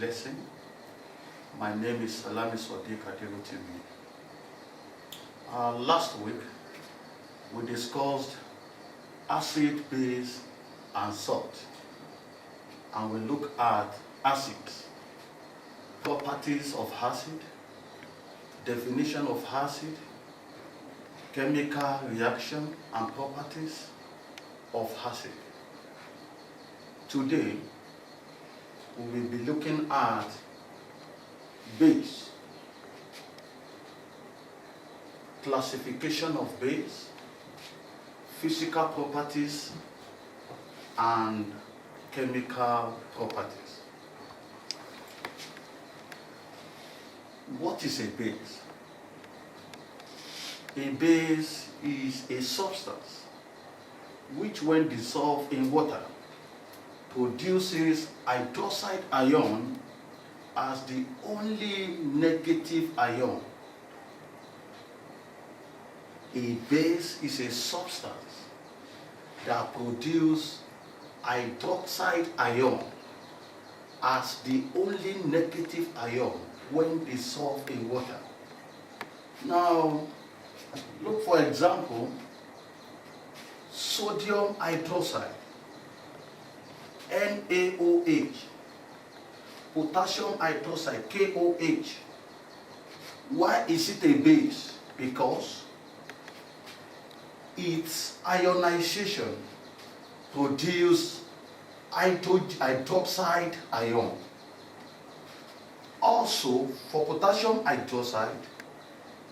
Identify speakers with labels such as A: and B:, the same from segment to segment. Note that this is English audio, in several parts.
A: lesson. My name is Salami Sadiq Adelotimi. Last week, we discussed acid, base, and salt. And we look at acids, properties of acid, definition of acid, chemical reaction and properties of acid. Today, we will be looking at base, classification of base, physical properties, and chemical properties. What is a base? A base is a substance which, when dissolved in water, produces hydroxide ion as the only negative ion. A base is a substance that produces hydroxide ion as the only negative ion when dissolved in water. Now, look, for example, sodium hydroxide, NaOH, potassium hydroxide, KOH. Why is it a base? Because its ionization produces hydroxide ion. Also, for potassium hydroxide,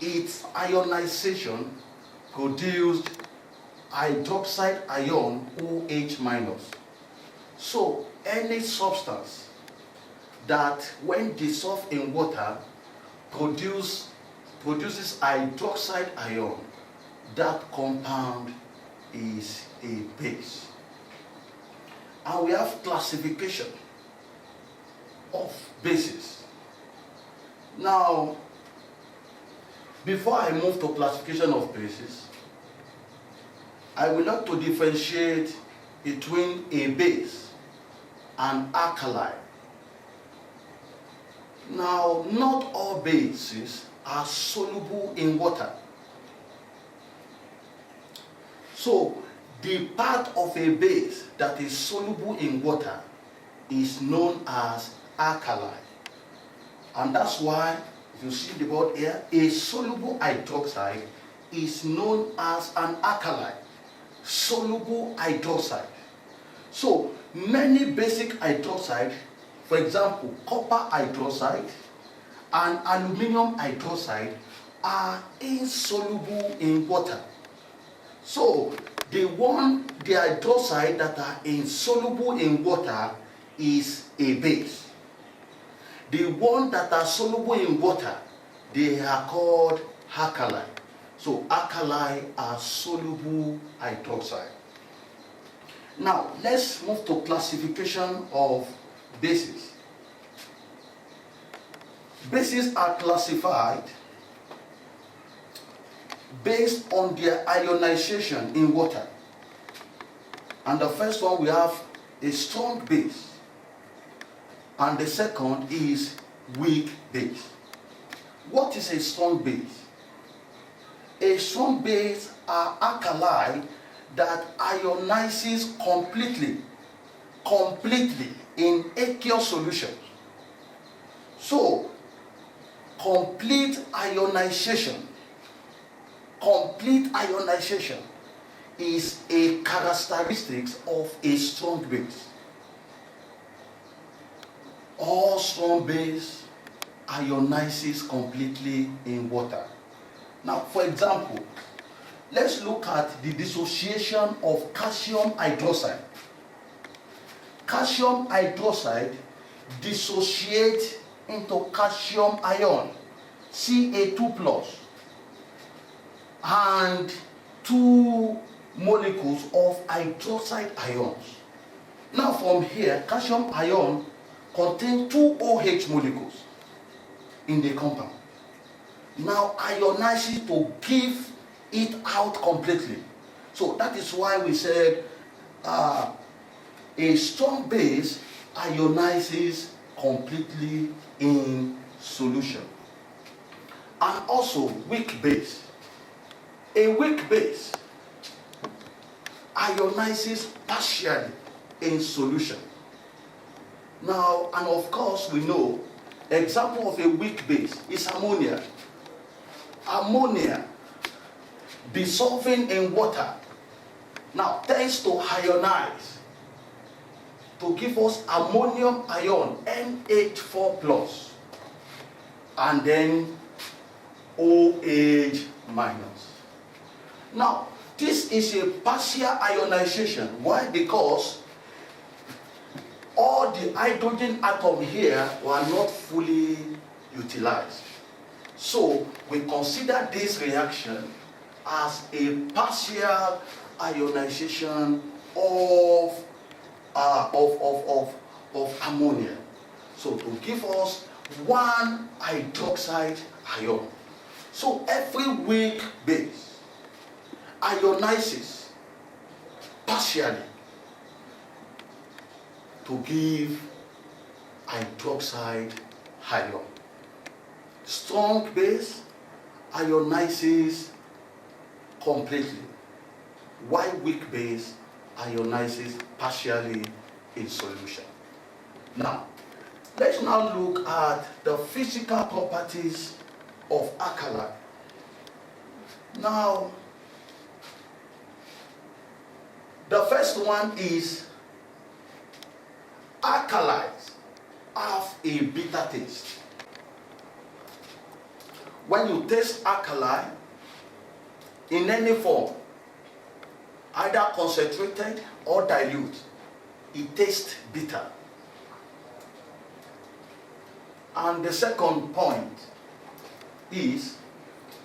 A: its ionization produced hydroxide ion OH-. So, any substance that, when dissolved in water, produces hydroxide ion, that compound is a base. And we have classification of bases. Now, before I move to classification of bases, I would like to differentiate between a base and alkali. Now, not all bases are soluble in water. So, the part of a base that is soluble in water is known as alkali. And that's why, if you see the board here, a soluble hydroxide is known as an alkali, soluble hydroxide. So, many basic hydroxide, for example, copper hydroxide and aluminum hydroxide, are insoluble in water. So, the hydroxide that are insoluble in water is a base. The ones that are soluble in water, they are called alkali. So, alkali are soluble hydroxide. Now, let's move to classification of bases. Bases are classified based on their ionization in water. And the first one, we have a strong base. And the second is weak base. What is a strong base? A strong base are alkali that ionizes completely in aqueous solutions. So, complete ionization is a characteristic of a strong base. All strong base ionizes completely in water. Now, for example, let's look at the dissociation of calcium hydroxide. Calcium hydroxide dissociates into calcium ion, Ca2+, and 2 molecules of hydroxide ions. Now, from here, calcium ion contains 2 OH molecules in the compound. Now ionizes to give it out completely. So that is why we said a strong base ionizes completely in solution. And also weak base. A weak base ionizes partially in solution. Now, and of course we know, example of a weak base is ammonia. Ammonia dissolving in water now tends to ionize to give us ammonium ion NH4 plus and then OH minus. Now this is a partial ionization. Why? Because all the hydrogen atom here were not fully utilized. So we consider this reaction as a partial ionization of ammonia. So to give us one hydroxide ion. So every weak base ionizes partially to give hydroxide ion. Strong base ionizes completely, while weak base ionizes partially in solution. Now, let's now look at the physical properties of alkali. Now, the first one is alkalis have a bitter taste. When you taste alkali in any form, either concentrated or dilute, it tastes bitter. And the second point is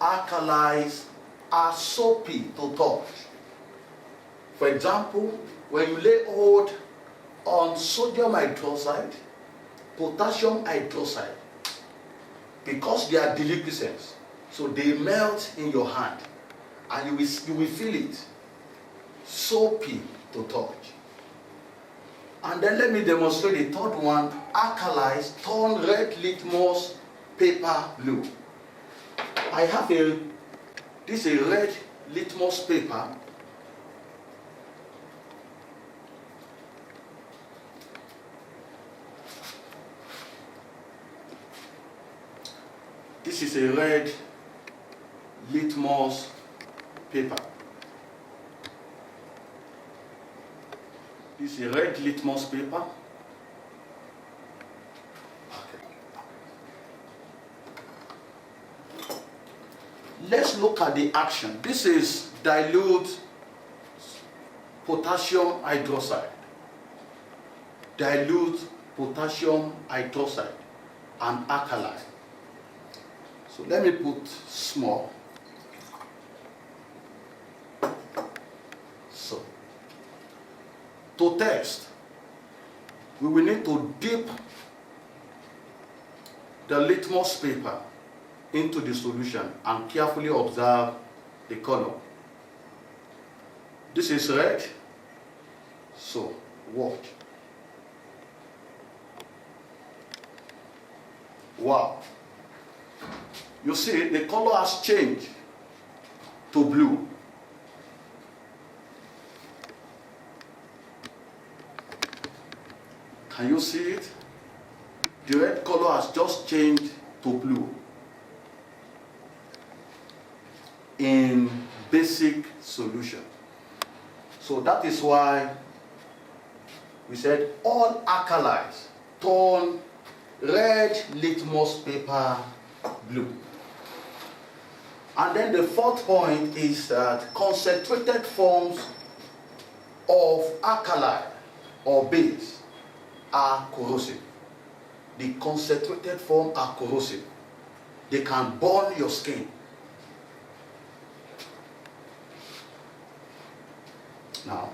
A: alkalis are soapy to touch. For example, when you lay hold on sodium hydroxide, potassium hydroxide, because they are deliquescents, so they melt in your hand and you will feel it soapy to touch. And then let me demonstrate the third one. Alkalis turn red litmus paper blue. I have this is a red litmus paper. This is a red litmus paper. This is a red litmus paper. Okay. Let's look at the action. This is dilute potassium hydroxide. Dilute potassium hydroxide and alkali. So let me put small. So, to test, we will need to dip the litmus paper into the solution and carefully observe the color. This is red, so watch. Wow. You see, the color has changed to blue. Can you see it? The red color has just changed to blue in basic solution. So that is why we said all alkalis turn red litmus paper blue. And then the fourth point is that concentrated forms of alkali or base are corrosive. The concentrated form are corrosive. They can burn your skin. Now,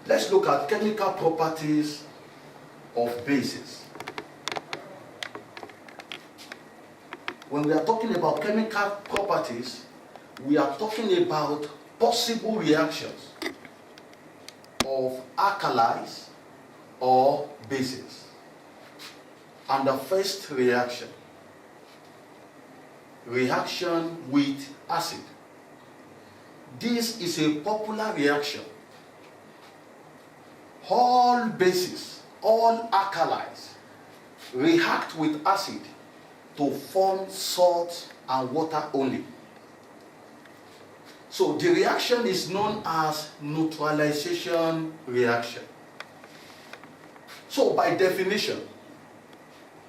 A: let's look at chemical properties of bases. When we are talking about chemical properties, we are talking about possible reactions of alkalis or bases. And the first reaction with acid. This is a popular reaction. All bases, all alkalis react with acid to form salt and water only. So the reaction is known as neutralization reaction. So by definition,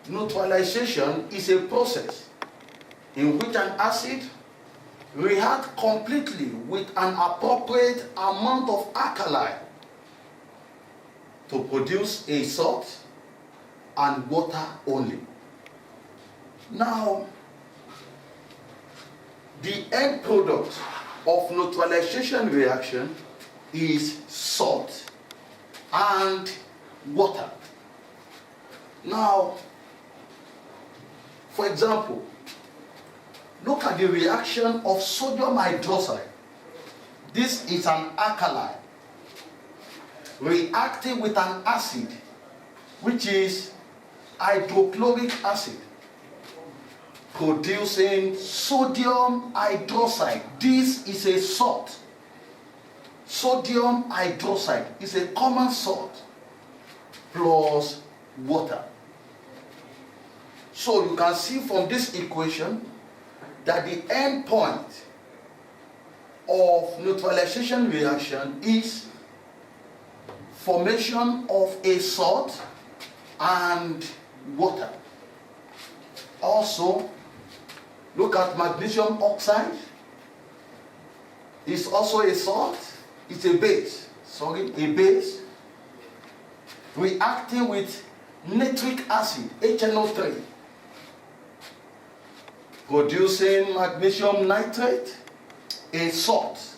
A: neutralization is a process in which an acid reacts completely with an appropriate amount of alkali to produce a salt and water only. Now, the end product of neutralization reaction is salt and water. Now, for example, look at the reaction of sodium hydroxide. This is an alkali reacting with an acid, which is hydrochloric acid, producing sodium hydroxide. This is a salt. Sodium hydroxide is a common salt plus water. So you can see from this equation that the end point of neutralization reaction is formation of a salt and water. Also, look at magnesium oxide. It's also a salt. It's a base. A base reacting with nitric acid, HNO3, producing magnesium nitrate, a salt,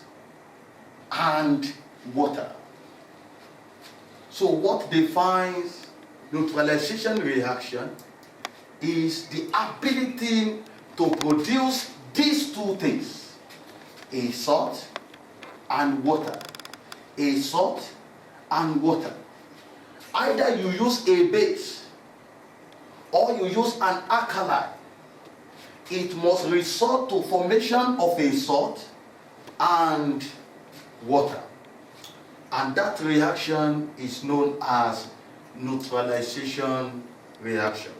A: and water. So what defines neutralization reaction is the ability to produce these two things, a salt and water. A salt and water. Either you use a base or you use an alkali, it must result to formation of a salt and water. And that reaction is known as neutralization reaction.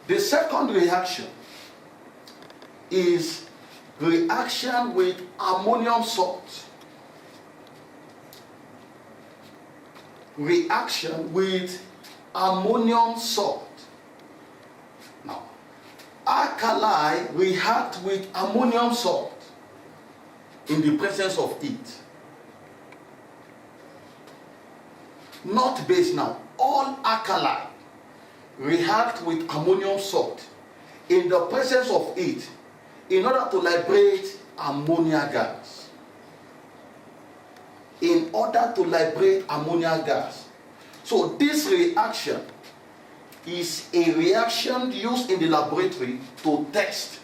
A: The second reaction is reaction with ammonium salt. Reaction with ammonium salt. Now, alkali react with ammonium salt in the presence of heat. Not base now. All alkali react with ammonium salt in the presence of heat in order to liberate ammonia gas. In order to liberate ammonia gas. So this reaction is a reaction used in the laboratory to test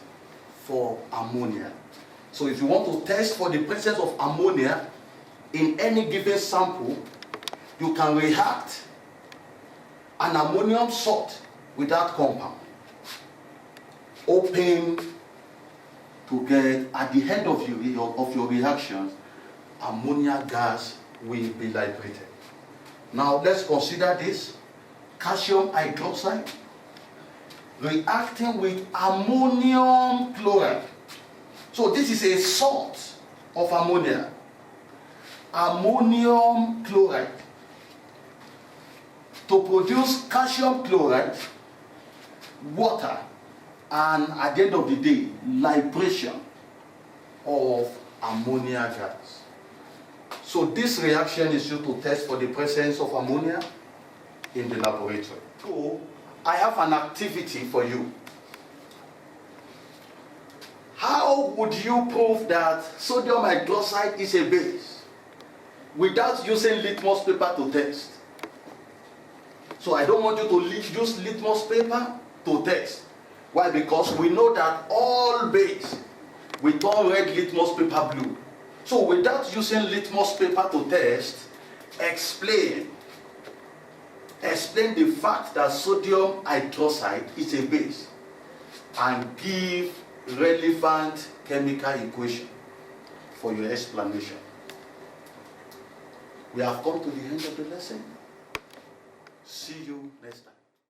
A: for ammonia. So if you want to test for the presence of ammonia in any given sample, you can react an ammonium salt with that compound. Open to get, at the end of your reactions, ammonia gas will be liberated. Now let's consider this. Calcium hydroxide reacting with ammonium chloride. So this is a salt of ammonia. Ammonium chloride. To produce calcium chloride, water, and at the end of the day, liberation of ammonia gas. So this reaction is used to test for the presence of ammonia in the laboratory. So I have an activity for you. How would you prove that sodium hydroxide is a base without using litmus paper to test? So I don't want you to use litmus paper to test. Why? Because we know that all base, we turn red litmus paper blue. So without using litmus paper to test, explain explain the fact that sodium hydroxide is a base, and give relevant chemical equation for your explanation. We have come to the end of the lesson. See you next time.